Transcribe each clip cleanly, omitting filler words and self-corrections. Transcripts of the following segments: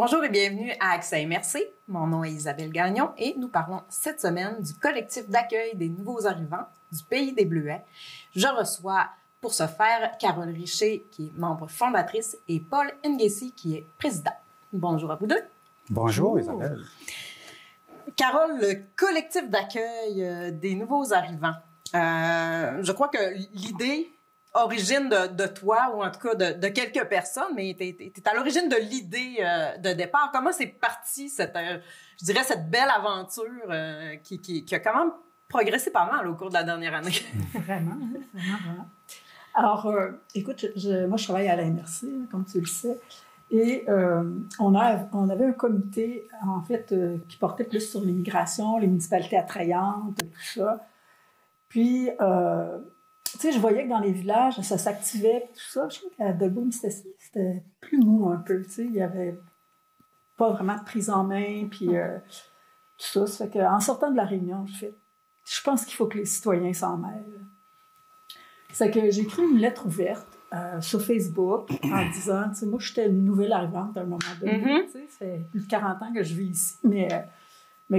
Bonjour et bienvenue à Accès Immersé. Mon nom est Isabelle Gagnon et nous parlons cette semaine du collectif d'accueil des nouveaux arrivants du Pays des Bleuets. Je reçois pour ce faire Carole Richer, qui est membre fondatrice, et Paul Nguessi, qui est président. Bonjour à vous deux. Bonjour Isabelle. Carole, le collectif d'accueil des nouveaux arrivants. Je crois que l'idée origine de toi, ou en tout cas de quelques personnes, mais tu es à l'origine de l'idée de départ. Comment c'est parti, cette belle aventure qui a quand même progressé pas mal au cours de la dernière année? Vraiment. Alors, écoute, moi, je travaille à la MRC, comme tu le sais, et on avait un comité, en fait, qui portait plus sur l'immigration, les municipalités attrayantes, tout ça. Puis, tu sais, je voyais que dans les villages, ça s'activait, tout ça. Je trouve qu'à Dolbeau, c'était plus mou un peu, tu sais. Il n'y avait pas vraiment de prise en main, puis tout ça. Ça fait qu'en sortant de la réunion, je pense qu'il faut que les citoyens s'en mêlent. C'est que j'ai écrit une lettre ouverte sur Facebook en disant, tu sais, moi, j'étais une nouvelle arrivante à un moment donné. Tu sais, ça fait plus de 40 ans que je vis ici, mais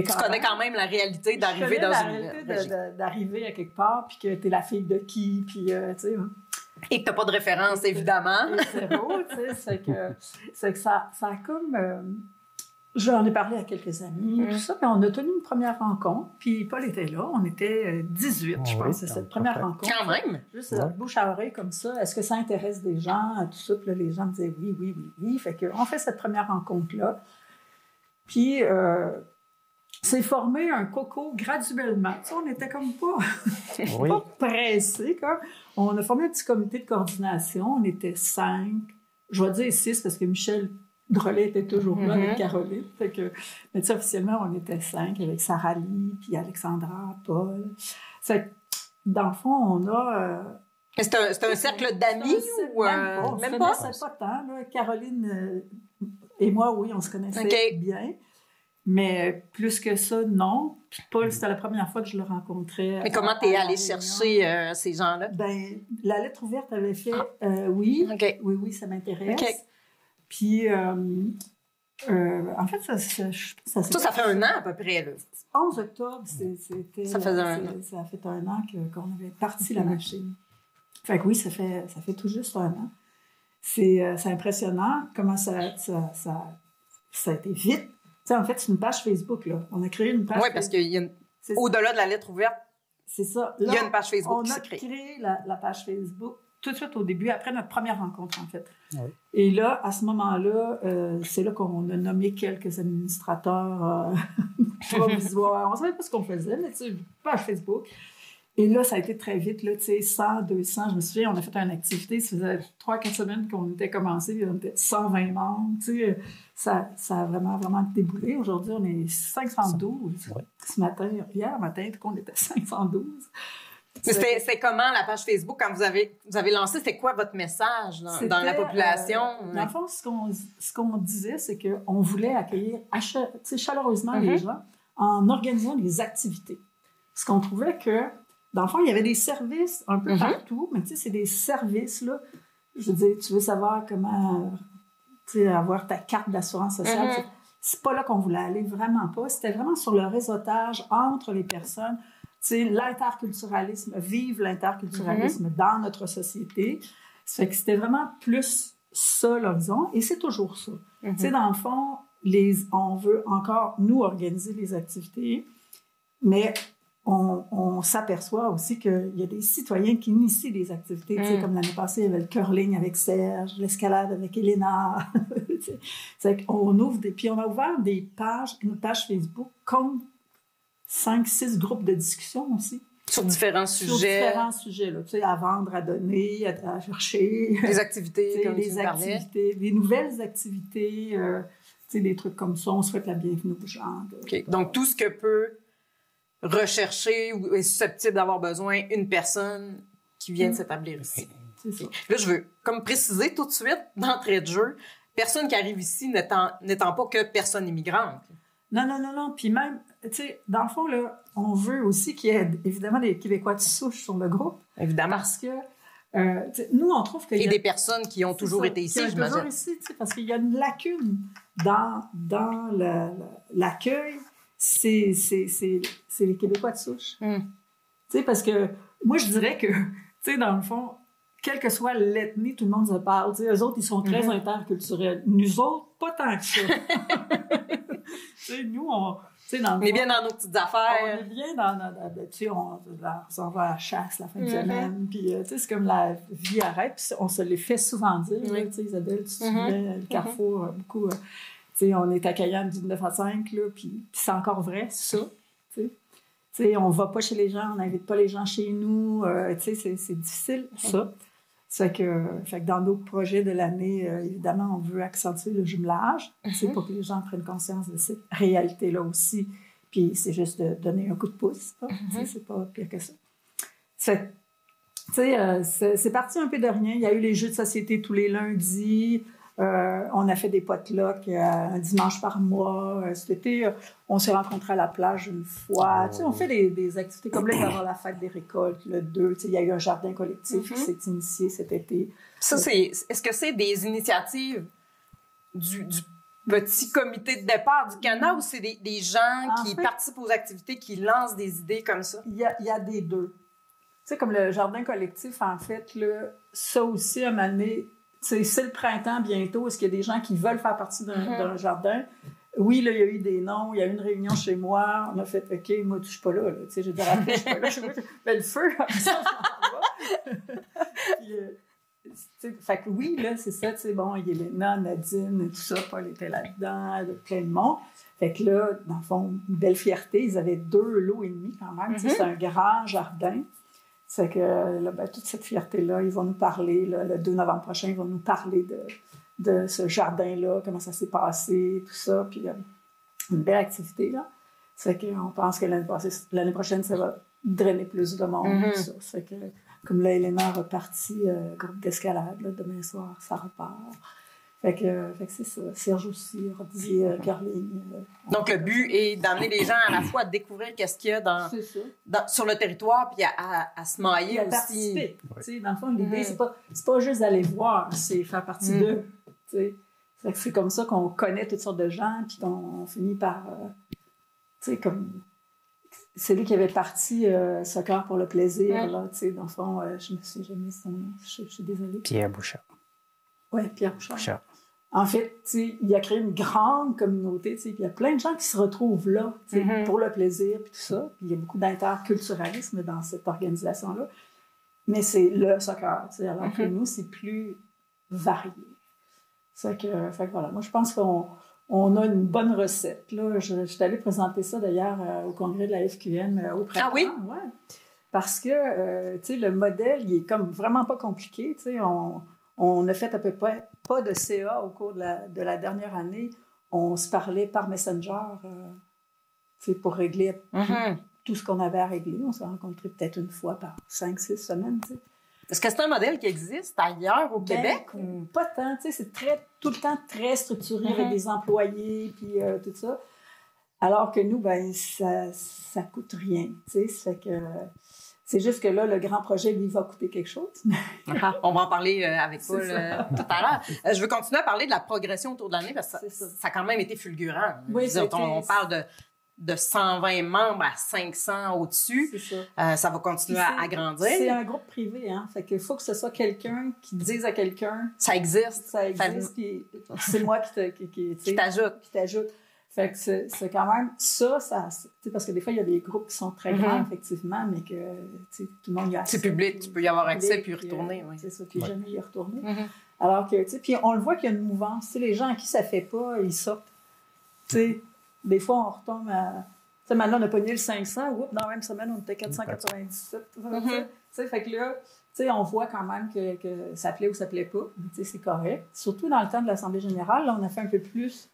tu connais quand même la réalité d'arriver dans une ville. D'arriver à quelque part, puis que t'es la fille de qui, puis tu sais. Et que t'as pas de référence, évidemment. C'est zéro, tu sais. C'est que ça a comme... J'en ai parlé à quelques amis, tout ça, puis on a tenu une première rencontre, puis Paul était là, on était 18, je pense, c'est cette première rencontre. Quand même! Juste bouche à oreille comme ça, est-ce que ça intéresse des gens, tout ça, puis là, les gens me disaient oui, fait qu'on fait cette première rencontre-là, puis... c'est formé un coco graduellement. Tu sais, on était comme pas pressés, quoi. On a formé un petit comité de coordination. On était 5. Je vais dire 6 parce que Michel Drolet était toujours là avec Caroline. Mais tu sais, officiellement, on était 5 avec Sarah Lee, puis Alexandra, Paul. C'est dans le fond, on a... C'est un cercle d'amis ou... Même pas? On se connaissait pas tant. Là. Caroline et moi, oui, on se connaissait bien. Mais plus que ça, non. Puis Paul, c'était la première fois que je le rencontrais. Mais comment t'es allée chercher ces gens-là? Ben, la lettre ouverte avait fait oui. Okay. Oui, ça m'intéresse. Okay. Puis, en fait, ça fait un an à peu près, là. 11 octobre, c'était... Ça faisait un an. Ça a fait un an qu'on avait parti la machine. Fait que oui, ça fait tout juste un an. C'est impressionnant comment ça a été vite. Tu sais, en fait, c'est une page Facebook, là. On a créé une page Facebook. Oui, parce qu'il y a au-delà de la lettre ouverte, c'est ça. Là, il y a une page Facebook qui s'est créée. On a créé la page Facebook tout de suite au début, après notre première rencontre, en fait. Oui. Et là, à ce moment-là, c'est là qu'on a nommé quelques administrateurs provisoires. On ne savait pas ce qu'on faisait, mais tu sais, page Facebook. Et là, ça a été très vite, là, tu sais, 100, 200. Je me souviens, on a fait une activité, ça faisait 3-4 semaines qu'on était commencé, on était 120 membres, tu sais. Ça a vraiment, vraiment déboulé. Aujourd'hui, on est 512. Ouais. Hier matin, on était 512. C'est comment la page Facebook, quand vous avez lancé, c'était quoi votre message dans la population? Dans le fond, ce qu'on disait, c'est qu'on voulait accueillir chaleureusement les gens en organisant des activités. Parce qu'on trouvait que, dans le fond, il y avait des services un peu partout, mais tu sais, c'est des services, là. Je veux dire, tu veux savoir comment, tu sais, avoir ta carte d'assurance sociale. C'est pas là qu'on voulait aller, vraiment pas. C'était vraiment sur le réseautage entre les personnes. Tu sais, l'interculturalisme, vive l'interculturalisme dans notre société. Ça fait que c'était vraiment plus ça, l'horizon, et c'est toujours ça. Tu sais, dans le fond, on veut encore, nous, organiser les activités, mais on s'aperçoit aussi qu'il y a des citoyens qui initient des activités. Tu sais, comme l'année passée, il y avait le curling avec Serge, l'escalade avec Elena. C'est qu'on ouvre puis on a ouvert une page Facebook comme 5-6 groupes de discussion aussi. Sur différents sujets. Sur différents sujets, là, tu sais, à vendre, à donner, à chercher. Des activités, comme tu parlais. Des nouvelles activités, tu sais, des trucs comme ça. On souhaite la bienvenue aux gens. OK. Donc, tout ce que peut rechercher ou est susceptible d'avoir besoin une personne qui vient de s'établir ici. C'est ça. Là, je veux comme préciser tout de suite, d'entrée de jeu, personne qui arrive ici n'étant pas que personne immigrante. Non. Puis même, tu sais, dans le fond, là, on veut aussi qu'il y ait évidemment des Québécois de souche sur le groupe. Évidemment. Parce que nous, on trouve qu'il y a... Et des personnes qui ont toujours été ici, j'imagine. Toujours ici, parce qu'il y a une lacune dans l'accueil, c'est les Québécois de souche. Parce que moi, je dirais que, dans le fond, quelle que soit l'ethnie, tout le monde se parle. Eux autres, ils sont très interculturels. Nous autres, pas tant que ça. Nous, on est bien dans nos petites affaires. On est bien on s'en va à la chasse la fin de semaine. Puis, c'est comme la vie arrête. Puis on se les fait souvent dire. Là, Isabelle, tu te souviens, le Carrefour, beaucoup. On est accueillant du 9 à 5, là, puis c'est encore vrai, ça. On ne va pas chez les gens, on n'invite pas les gens chez nous. C'est difficile, ça. Fait que dans d'autres projets de l'année, évidemment, on veut accentuer le jumelage, pour que les gens prennent conscience de cette réalité-là aussi. Puis c'est juste de donner un coup de pouce. C'est pas pire que ça. C'est parti un peu de rien. Il y a eu les jeux de société tous les lundis. On a fait des potlucks un dimanche par mois. Cet été, on s'est rencontrés à la plage une fois. On fait des activités comme là, il va y avoir la fête des récoltes, le 2. Il y a eu un jardin collectif qui s'est initié cet été. Ça, est-ce que c'est des initiatives du petit comité de départ du Cana ou c'est des gens qui participent aux activités, qui lancent des idées comme ça? Il y a des deux. Comme le jardin collectif, en fait, là, ça aussi, à un moment donné, c'est le printemps bientôt. Est-ce qu'il y a des gens qui veulent faire partie d'un jardin? Oui, là, il y a eu des noms. Il y a eu une réunion chez moi. On a fait, OK, moi, je suis pas là. J'ai dit, rappelé, je suis pas là. Mais le feu, comme ça, fait que oui, là, c'est ça. Bon, Yelena, Nadine, tout ça, Paul était là-dedans, plein de monde. Fait que là, dans le fond, une belle fierté. Ils avaient 2 lots et demi quand même. C'est un grand jardin. C'est que là, toute cette fierté-là, ils vont nous parler, là, le 2 novembre prochain, ils vont nous parler de ce jardin-là, comment ça s'est passé, tout ça. Puis une belle activité, là. C'est qu'on pense que l'année prochaine, ça va drainer plus de monde, tout ça. C'est que, comme là, Elena a reparti, groupe d'escalade, là, demain soir, ça repart. Fait que c'est ça. Serge aussi, Rodi, Caroline. Donc, le but est d'amener les gens à la fois à découvrir qu'est-ce qu'il y a sur le territoire, puis à se mailler à aussi. Participer. Dans le fond, l'idée, c'est pas juste d'aller voir, c'est faire partie d'eux. C'est comme ça qu'on connaît toutes sortes de gens, puis qu'on finit par... comme... C'est lui qui avait parti Soccer pour le plaisir, là, dans le fond, je me suis jamais son nom, je suis désolée. Pierre Bouchard. Oui, Pierre Bouchard. En fait, il a créé une grande communauté, puis il y a plein de gens qui se retrouvent là, pour le plaisir, puis tout ça. Puis il y a beaucoup d'interculturalisme dans cette organisation-là. Mais c'est le soccer, alors que nous, c'est plus varié. Fait que voilà, moi, je pense qu'on a une bonne recette. Là. Je suis allée présenter ça, d'ailleurs, au congrès de la FQN au printemps. Ah oui? Ouais. Parce que, le modèle, il est comme vraiment pas compliqué, On a fait à peu près pas de CA au cours de la dernière année. On se parlait par Messenger pour régler tout ce qu'on avait à régler. On s'est rencontrés peut-être une fois par 5-6 semaines. Est-ce que c'est un modèle qui existe ailleurs au Québec? Pas tant. C'est tout le temps très structuré avec des employés puis tout ça. Alors que nous, ça coûte rien. Ça fait que... C'est juste que là, le grand projet, lui, va coûter quelque chose. On va en parler avec Paul tout à l'heure. Je veux continuer à parler de la progression autour de l'année parce que ça a quand même été fulgurant. Oui, on parle de 120 membres à 500 au-dessus. C'est ça. Ça va continuer à grandir. C'est un groupe privé, hein. Fait qu'il faut que ce soit quelqu'un qui dise à quelqu'un... Ça existe. Ça existe, puis c'est moi qui t'ajoute. Fait que c'est quand même ça parce que des fois, il y a des groupes qui sont très grands, effectivement, mais que tout le monde y a accès. C'est public, tu peux y avoir accès puis y retourner. C'est ça, puis jamais y retourner. Alors que, puis on le voit qu'il y a une mouvance. Les gens à qui ça fait pas, ils sortent. Des fois, on retombe à... maintenant, on a pogné le 500. Oups, dans la même semaine, on était 497. Fait que là, on voit quand même que ça plaît ou ça plaît pas. C'est correct. Surtout dans le temps de l'Assemblée générale, là, on a fait un peu plus...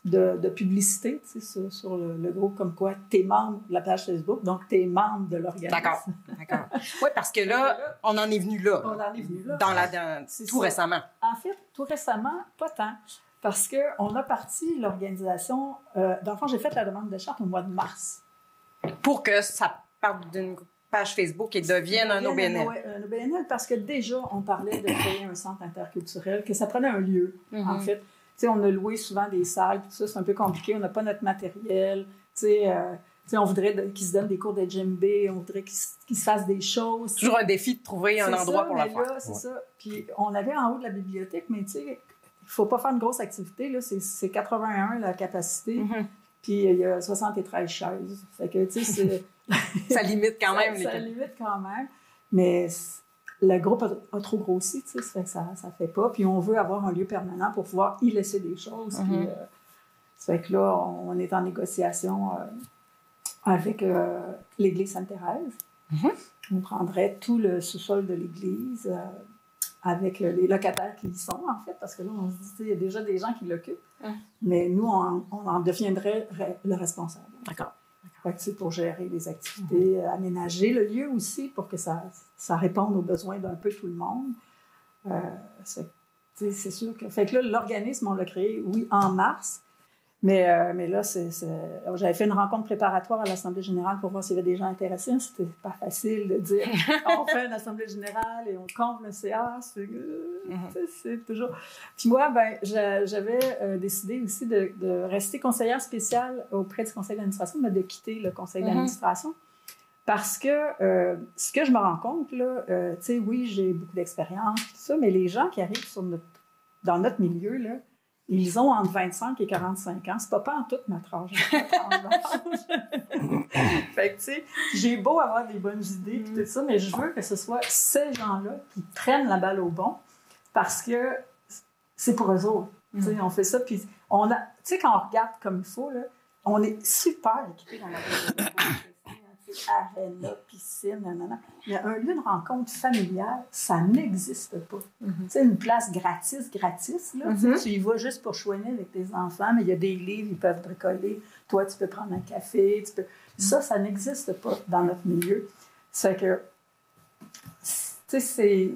de publicité sur le groupe, comme quoi t'es membre de la page Facebook, donc t'es membre de l'organisme. D'accord. Oui, parce que là, on en est venu là. On en est venu là. Tout récemment. En fait, tout récemment, pas tant. Parce qu'on a parti l'organisation... dans le fond, j'ai fait la demande de charte au mois de mars. Pour que ça parte page Facebook et deviennent un OBNL. Un OBNL parce que déjà, on parlait de créer un centre interculturel, que ça prenait un lieu, en fait. Tu sais, on a loué souvent des salles, tout ça, c'est un peu compliqué, on n'a pas notre matériel, tu sais, on voudrait qu'ils se donnent des cours de djembé, on voudrait qu'ils se fassent des choses. C'est toujours un défi de trouver un endroit pour la faire. C'est ça. Puis on avait en haut de la bibliothèque, mais tu sais, il ne faut pas faire une grosse activité, là, c'est 81 la capacité, puis il y a 73 chaises. Fait que, tu sais, ça limite quand même. Ça limite quand même, mais le groupe a trop grossi, tu sais, ça fait que ça fait pas. Puis on veut avoir un lieu permanent pour pouvoir y laisser des choses. Puis, ça fait que là, on est en négociation avec l'église Sainte-Thérèse. On prendrait tout le sous-sol de l'église avec les locataires qui y sont, en fait, parce que là, on se dit, il y a déjà des gens qui l'occupent, mais nous, on en deviendrait le responsable. D'accord. Fait que, pour gérer les activités, aménager le lieu aussi pour que ça réponde aux besoins d'un peu tout le monde. C'est sûr que... Fait que là, l'organisme, on l'a créé, oui, en mars. Mais là, j'avais fait une rencontre préparatoire à l'Assemblée générale pour voir s'il y avait des gens intéressés. C'était pas facile de dire on fait une Assemblée générale et on compte le CA. C'est toujours... Puis moi, j'avais décidé aussi de rester conseillère spéciale auprès du conseil d'administration, mais de quitter le conseil d'administration. Parce que ce que je me rends compte, là, tu sais, oui, j'ai beaucoup d'expérience, tout ça, mais les gens qui arrivent dans notre milieu, là, ils ont entre 25 et 45 ans. C'est pas en toute ma tranche. Fait que, tu sais, j'ai beau avoir des bonnes idées et tout ça, mais je veux que ce soit ces gens-là qui prennent la balle au bon parce que c'est pour eux autres. Tu sais, on fait ça, puis tu sais, quand on regarde comme il faut, là, on est super équipés dans la aréna, piscine, nanana. Mais un lieu de rencontre familiale, ça n'existe pas. Tu sais, une place gratis, là, tu y vas juste pour chouiner avec tes enfants, mais il y a des livres, ils peuvent bricoler. Toi, tu peux prendre un café. Ça n'existe pas dans notre milieu. C'est que, tu sais,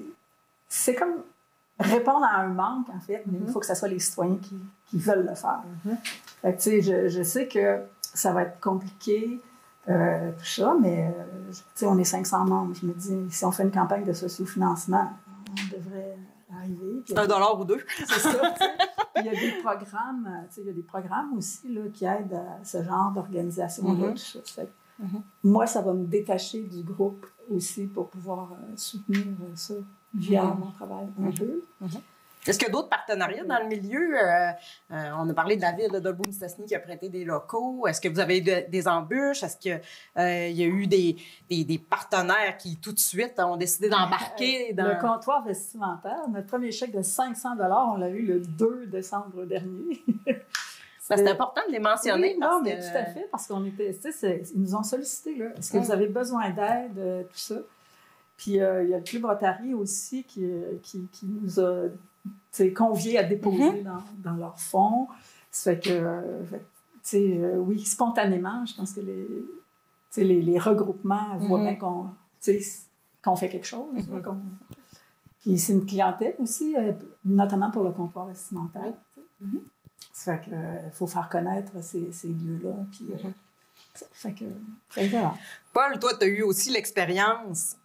c'est comme répondre à un manque, en fait, mais il faut que ce soit les citoyens qui veulent le faire. Fait que, tu sais, je sais que ça va être compliqué, tout ça, mais on est 500 membres. Je me dis, si on fait une campagne de sociofinancement, on devrait arriver. C'est $1 ou 2. C'est ça. Il y a des programmes aussi là, qui aident à ce genre d'organisation-là. Tout ça. Fait que, moi, ça va me détacher du groupe aussi pour pouvoir soutenir ça via mon travail un peu. Est-ce qu'il y a d'autres partenariats dans le milieu? On a parlé de la ville de Dolbeau-Mistassini qui a prêté des locaux. Est-ce que vous avez eu des embûches? Est-ce qu'il y a eu des partenaires qui, tout de suite, ont décidé d'embarquer dans... Le comptoir vestimentaire, notre premier chèque de 500 $, on l'a eu le 2 décembre dernier. C'est important de les mentionner. Oui, non, mais tout à fait, parce qu'on était... Ils nous ont sollicité, là. Est-ce que vous avez besoin d'aide, tout ça? Puis il y a le Club Rotary aussi qui nous a... conviés à déposer dans leur fonds. Ça fait que, oui, spontanément, je pense que les regroupements voient bien qu'on fait quelque chose. Puis c'est une clientèle aussi, notamment pour le comptoir vestimentaire. Ça fait qu'il faut faire connaître ces lieux-là. Puis, ça fait que, voilà. Paul, toi, tu as eu aussi l'expérience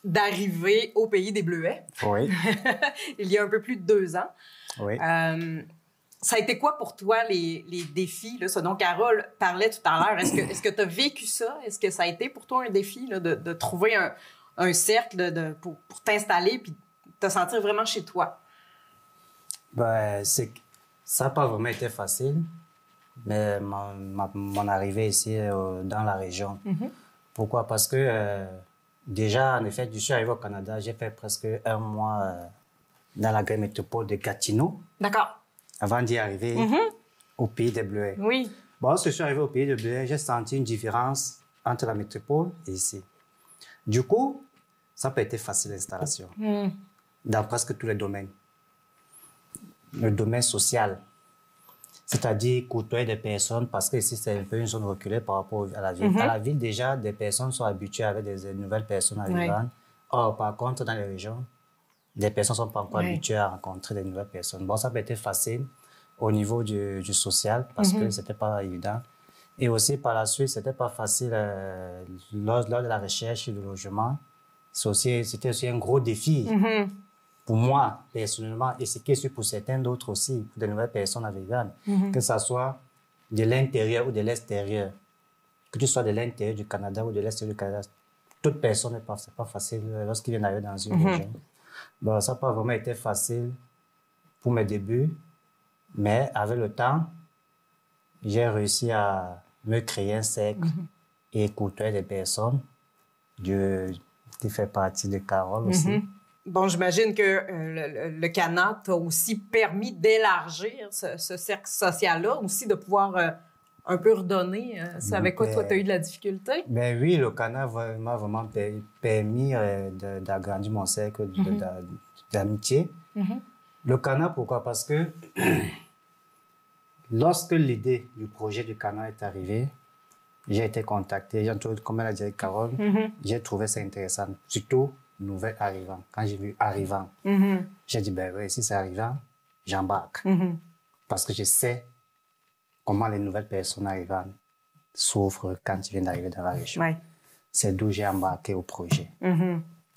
d'arriver au pays des Bleuets. Oui. Il y a un peu plus de 2 ans. Oui. Ça a été quoi pour toi les défis, là, ce dont Carole parlait tout à l'heure? Est-ce que tu as vécu ça? Est-ce que ça a été pour toi un défi là, de trouver un cercle pour t'installer puis te sentir vraiment chez toi? Ben, ça n'a pas vraiment été facile, mais mon arrivée ici dans la région. Pourquoi? Parce que déjà, en effet, je suis arrivé au Canada, j'ai fait presque 1 mois dans la grande métropole de Gatineau. D'accord. Avant d'y arriver au pays des Bleuets. Oui. Bon, lorsque je suis arrivé au pays des Bleuets, j'ai senti une différence entre la métropole et ici. Du coup, ça n'a pas été facile l'installation, dans presque tous les domaines. Le domaine social, c'est-à-dire côtoyer des personnes, parce que ici, c'est un peu une zone reculée par rapport à la ville. À la ville, déjà, des personnes sont habituées avec des nouvelles personnes arrivantes. Or, par contre, dans les régions, les personnes ne sont pas encore habituées à rencontrer des nouvelles personnes. Bon, ça peut être facile au niveau du social, parce que ce n'était pas évident. Et aussi, par la suite, c'était pas facile lors de la recherche du logement. C'était aussi un gros défi pour moi, personnellement, et c'est sûr pour certains d'autres aussi, pour de nouvelles personnes afghanes, que ça soit de l'intérieur ou de l'extérieur. Que tu sois de l'intérieur du Canada ou de l'extérieur du Canada, toute personne, c'est pas facile lorsqu'ils viennent arriver dans une région. Bon, ça n'a pas vraiment été facile pour mes débuts, mais avec le temps, j'ai réussi à me créer un cercle et écouter des personnes. Dieu qui fait partie de Carole aussi. Bon, j'imagine que le Canada t'a aussi permis d'élargir ce cercle social-là, aussi de pouvoir un peu redonner ce avec quoi toi, tu as eu de la difficulté. Ben oui, le Canada m'a vraiment permis d'agrandir mon cercle d'amitié. Le Canada, pourquoi? Parce que lorsque l'idée du projet du Canada est arrivée, j'ai été contacté, comme elle a dit Carole, j'ai trouvé ça intéressant, surtout nouvel arrivant. Quand j'ai vu arrivant, j'ai dit, ben oui, si c'est arrivant, j'embarque. Parce que je sais comment les nouvelles personnes arrivantes souffrent quand ils viennent d'arriver dans la région. Ouais. C'est d'où j'ai embarqué au projet.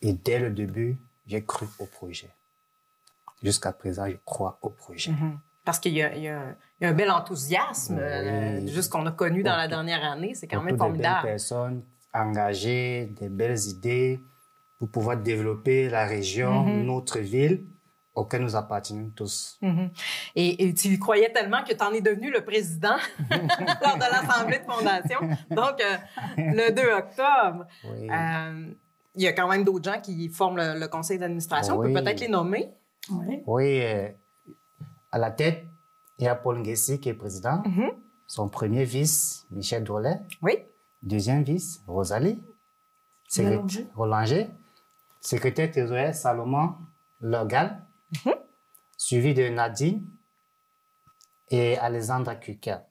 Et dès le début, j'ai cru au projet. Jusqu'à présent, je crois au projet. Parce qu'il y a un bel enthousiasme, juste qu'on a connu dans la dernière année. C'est quand même formidable. De belles personnes engagées, des belles idées pour pouvoir développer la région, notre ville, auquel nous appartenons tous. Et tu croyais tellement que tu en es devenu le président lors de l'Assemblée de fondation. Donc, le 2 octobre, il y a quand même d'autres gens qui forment le conseil d'administration. On peut peut-être les nommer. Oui, à la tête, il y a Paul Nguessi qui est président. Son premier vice, Michel Drolet. Oui. Deuxième vice, Rosalie. Rollanger. Secrétaire trésorier, Salomon Logal. Suivi de Nadine et Alexandra Kuka.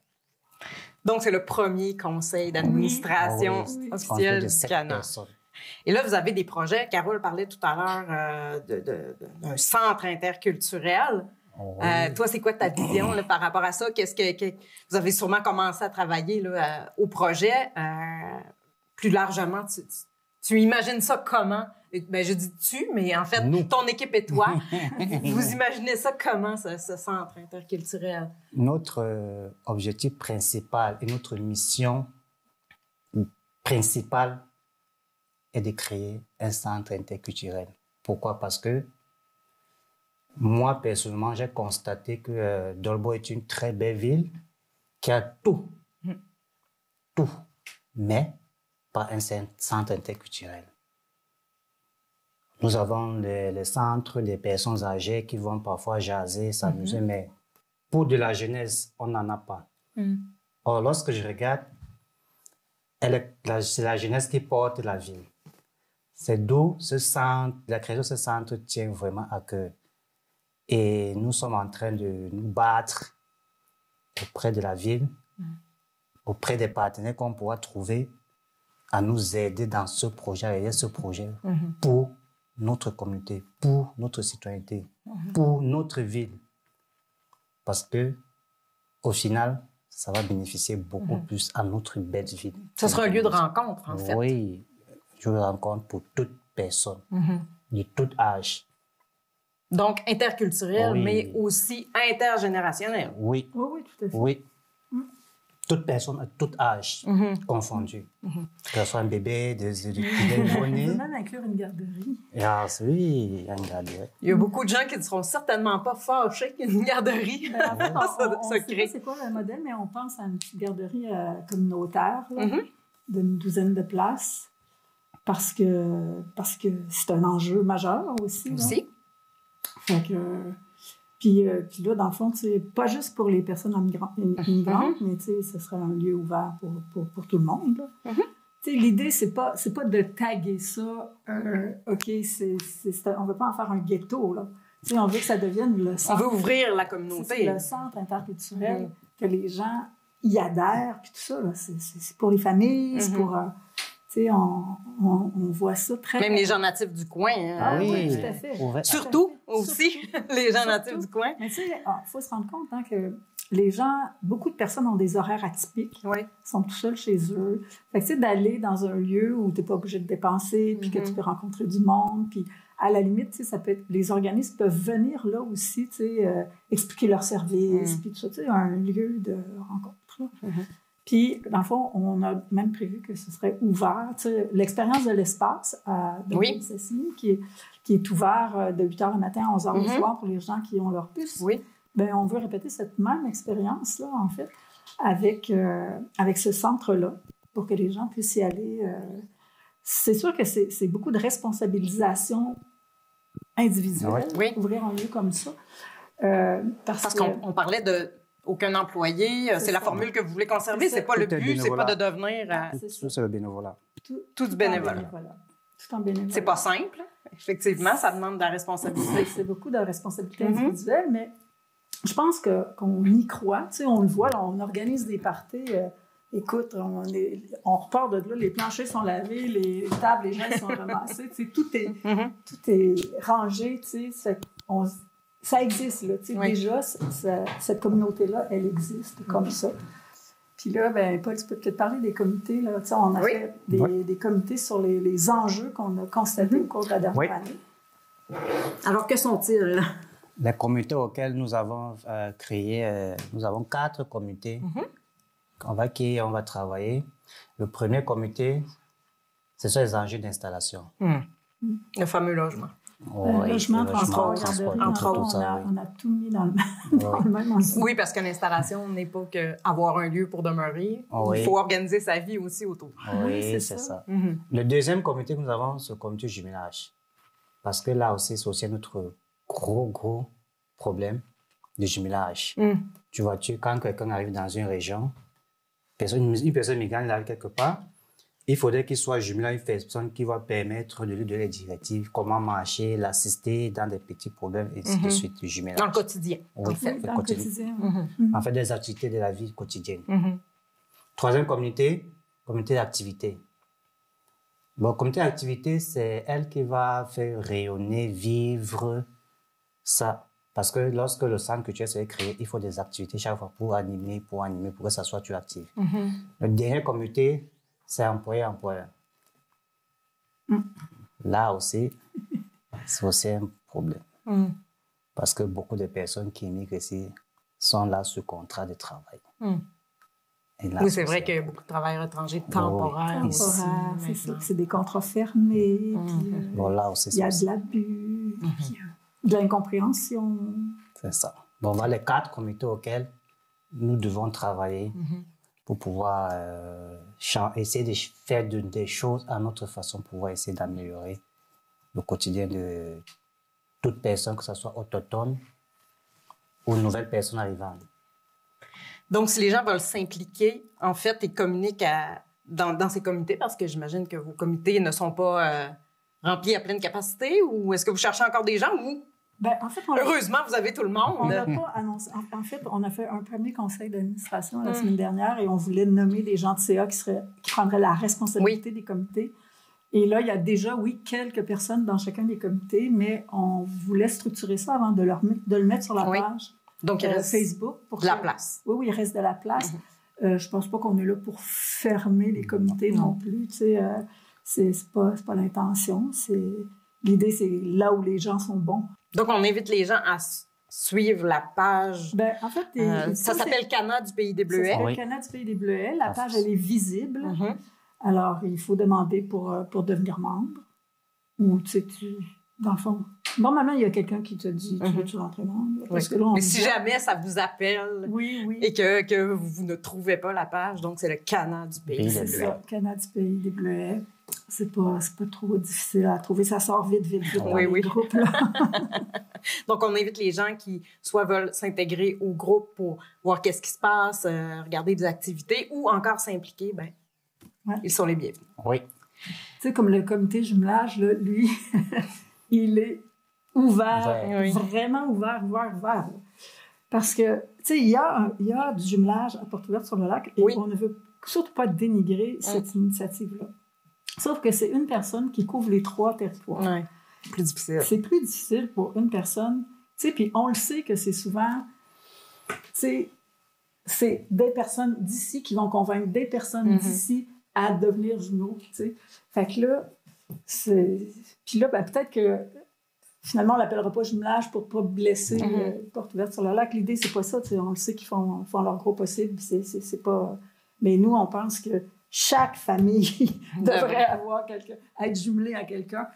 Donc, c'est le premier conseil d'administration officiel du Canada. Et là, vous avez des projets. Carole parlait tout à l'heure d'un centre interculturel. Toi, c'est quoi ta vision là, par rapport à ça? Vous avez sûrement commencé à travailler là, au projet. Plus largement, tu imagines ça comment? Ben, je dis tu, mais en fait, ton équipe et toi, vous imaginez ça comment, ce centre interculturel? Notre objectif principal et notre mission principale est de créer un centre interculturel. Pourquoi? Parce que moi, personnellement, j'ai constaté que Dolbeau est une très belle ville qui a tout, mais pas un centre interculturel. Nous avons les centres des personnes âgées qui vont parfois jaser, s'amuser, mais pour de la jeunesse, on n'en a pas. Or, lorsque je regarde, c'est la jeunesse qui porte la ville. C'est d'où la création de ce centre tient vraiment à cœur. Et nous sommes en train de nous battre auprès de la ville, auprès des partenaires qu'on pourra trouver à nous aider dans ce projet, à aider ce projet pour notre communauté, pour notre citoyenneté, pour notre ville. Parce que, au final, ça va bénéficier beaucoup plus à notre belle ville. Ça sera un lieu de rencontre, en fait. Oui, lieu de rencontre pour toute personne, de tout âge. Donc, interculturel, mais aussi intergénérationnel. Oui, tout à fait. Oui. Toute personne à tout âge confondu. Que ce soit un bébé, des nouveau-nés. On peut même inclure une garderie. Ah, oui, il y a une garderie. Il y a beaucoup de gens qui ne seront certainement pas fâchés qu'une garderie en fait, on se crée. C'est quoi le modèle, mais on pense à une petite garderie communautaire d'une douzaine de places parce que c'est un enjeu majeur aussi. Fait que... Puis là, dans le fond, c'est pas juste pour les personnes immigrantes, mais ce serait un lieu ouvert pour tout le monde. L'idée, c'est pas de taguer ça, OK, on veut pas en faire un ghetto, là. On veut que ça devienne le centre. On veut ouvrir la communauté. C'est le centre interculturel, que les gens y adhèrent, puis tout ça, là, c'est pour les familles, c'est pour... on voit ça très... Même les gens natifs du coin. Ah oui, tout à fait. Surtout aussi, les gens natifs du coin. Mais tu sais, il faut se rendre compte que les gens, beaucoup de personnes ont des horaires atypiques. Oui. Sont tout seuls chez eux. Fait que, tu sais, d'aller dans un lieu où tu n'es pas obligé de dépenser, puis que tu peux rencontrer du monde, puis à la limite, tu sais, ça peut être, les organismes peuvent venir là aussi, tu sais, expliquer leurs services, puis tout ça, tu sais, un lieu de rencontre. Puis, dans le fond, on a même prévu que ce serait ouvert. Tu sais, l'expérience de l'espace de Saint-Cécile, qui est ouvert de 8h le matin à 11h le soir pour les gens qui ont leur puce. Oui. Bien, on veut répéter cette même expérience-là, en fait, avec ce centre-là, pour que les gens puissent y aller. C'est sûr que c'est beaucoup de responsabilisation individuelle, ouvrir un lieu comme ça. Parce qu'on parlait de aucun employé, c'est la formule que vous voulez conserver, c'est pas le but, c'est pas de devenir... Tout c'est le bénévolat. Tout du bénévolat. Tout en bénévolat. C'est pas simple, effectivement, ça demande de la responsabilité. C'est beaucoup de responsabilité individuelle, mais je pense qu'on y croit, tu sais, on le voit, là, on organise des parties, écoute, on repart de là, les planchers sont lavés, les tables, les gens sont ramassés, tu sais, tout est rangé, tu sais, ça existe, là, tu sais, déjà, cette communauté-là, elle existe comme ça. Puis là, ben Paul, tu peux peut-être parler des comités, là, tu sais, on a fait des comités sur les enjeux qu'on a constatés au cours de la dernière année. Alors, que sont-ils? Les comités auxquels nous avons créé, nous avons 4 comités avec qui on va travailler. Le premier comité, ce sont les enjeux d'installation. Le fameux logement. Logement, transport, garderie, on a tout mis dans le même ensemble. Oui, parce que l'installation n'est pas qu'avoir un lieu pour demeurer. Il faut organiser sa vie aussi autour. Oui, c'est ça. Le deuxième comité que nous avons, c'est le comité jumelage. Parce que là aussi, c'est aussi notre gros problème de jumelage. Tu vois, quand quelqu'un arrive dans une région, une personne migrante arrive quelque part, il faudrait qu'il soit jumelé à une personne qui va permettre de lui donner les directives, comment marcher, l'assister dans des petits problèmes, et ainsi de suite, du jumelage. Dans le quotidien. Oui, dans le quotidien. En fait, des activités de la vie quotidienne. Troisième comité d'activité. Bon, comité d'activité, c'est elle qui va faire rayonner, vivre ça. Parce que lorsque le centre culturel s'est créé, il faut des activités chaque fois pour animer, pour que ça soit tu actif. Le dernier comité, c'est employé-employeur. Là aussi, c'est aussi un problème. Parce que beaucoup de personnes qui immigrent ici sont là sous contrat de travail. Là, oui, c'est vrai qu'il y a beaucoup de travailleurs étrangers temporaires aussi. C'est ça. C'est des contrats fermés. Là aussi, il y a de l'abus, de l'incompréhension. C'est ça. Bon, voilà les 4 comités auxquels nous devons travailler pour pouvoir essayer de faire des choses à notre façon, pour pouvoir essayer d'améliorer le quotidien de toute personne, que ce soit autochtone ou nouvelle personne arrivante. Donc, si les gens veulent s'impliquer, en fait, ils communiquent dans ces comités, parce que j'imagine que vos comités ne sont pas remplis à pleine capacité, ou est-ce que vous cherchez encore des gens, ou en fait, heureusement, vous avez tout le monde. On n'a pas annoncé. En fait, on a fait un premier conseil d'administration la semaine dernière et on voulait nommer des gens de CA qui prendraient la responsabilité des comités. Et là, il y a déjà, quelques personnes dans chacun des comités, mais on voulait structurer ça avant de le mettre sur la page. Donc, il reste Facebook. Pour de la place. Oui, il reste de la place. Je ne pense pas qu'on est là pour fermer les comités non plus. Tu sais, c'est pas l'intention. L'idée, c'est là où les gens sont bons. Donc, on invite les gens à suivre la page. En fait, ça s'appelle Cana du Pays des Bleuets. Ça s'appelle Cana du Pays des Bleuets. La page, elle est visible. Alors, il faut demander pour devenir membre. Ou, tu sais, dans le fond, normalement, il y a quelqu'un qui te dit tu veux-tu rentrer membre? Parce que là, mais si jamais ça vous appelle et que vous ne trouvez pas la page, donc c'est le Cana du Pays des Bleuets. C'est ça, Cana du Pays des Bleuets. C'est pas trop difficile à trouver. Ça sort vite dans les groupes. Là. Donc, on invite les gens qui soit veulent s'intégrer au groupe pour voir qu'est-ce qui se passe, regarder des activités ou encore s'impliquer. Ils sont les bienvenus. Oui. Tu sais, comme le comité jumelage, là, lui, il est ouvert, vraiment ouvert. Parce que, tu sais, il y a du jumelage à Porte-Ouverte-sur-le-Lac et on ne veut surtout pas dénigrer cette initiative-là. Sauf que c'est une personne qui couvre les 3 territoires. Oui, plus difficile. C'est plus difficile pour une personne. Tu sais, puis on le sait que c'est souvent... Tu sais, c'est des personnes d'ici qui vont convaincre des personnes d'ici à devenir jumeaux, tu sais. Fait que là, puis là, ben, peut-être que finalement, on l'appellera pas jumelage pour pas blesser porte ouverte sur le lac. L'idée, c'est pas ça, tu sais. On le sait qu'ils font leur gros possible, c'est pas... Mais nous, on pense que chaque famille devrait avoir être jumelée à quelqu'un.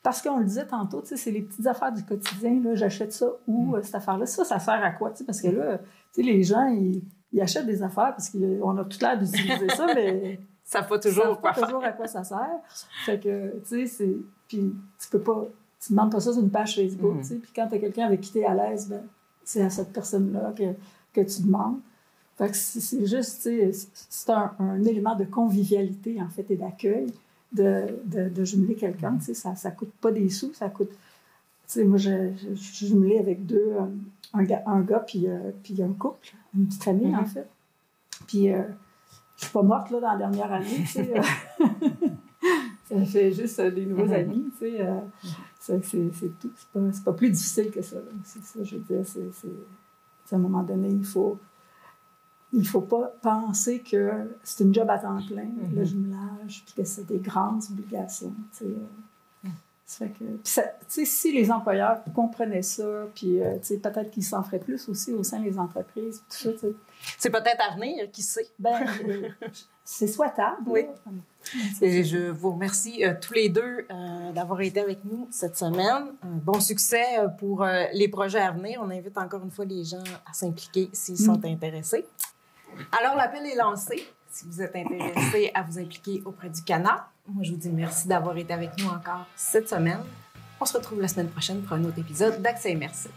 Parce qu'on le disait tantôt, tu sais, c'est les petites affaires du quotidien, là, j'achète ça ou cette affaire-là. Ça sert à quoi, tu sais? Parce que là, tu sais, les gens, ils achètent des affaires parce qu'on a tout l'air d'utiliser ça, mais... Ça ne savent pas toujours à quoi ça sert. Fait que, tu sais, puis tu peux pas... Tu ne demandes pas ça sur une page Facebook, tu sais. Puis quand tu as quelqu'un avec qui tu es à l'aise, ben, c'est à cette personne-là que tu demandes. Fait que c'est juste, tu sais, c'est un élément de convivialité, en fait, et d'accueil de jumeler quelqu'un, tu sais. Ça coûte pas des sous, ça coûte... Tu sais, moi, je suis jumelée avec un gars puis un couple, une petite famille, en fait. Puis je suis pas morte, là, dans la dernière année, tu sais. Ça fait juste des nouveaux amis, tu sais. C'est tout. C'est pas plus difficile que ça. Là. C'est ça, je veux dire. À un moment donné, il faut pas penser que c'est une job à temps plein, le jumelage, puis que c'est des grandes obligations. Tu sais. Ça fait que, si les employeurs comprenaient ça, puis peut-être qu'ils s'en feraient plus aussi au sein des entreprises, tout ça. T'sais. C'est peut-être à venir, qui sait? Ben, c'est souhaitable. Oui. Et je vous remercie tous les deux d'avoir été avec nous cette semaine. Bon succès pour les projets à venir. On invite encore une fois les gens à s'impliquer s'ils sont intéressés. Alors, l'appel est lancé. Si vous êtes intéressé à vous impliquer auprès du CANA, moi, je vous dis merci d'avoir été avec nous encore cette semaine. On se retrouve la semaine prochaine pour un autre épisode d'Accès Immersif.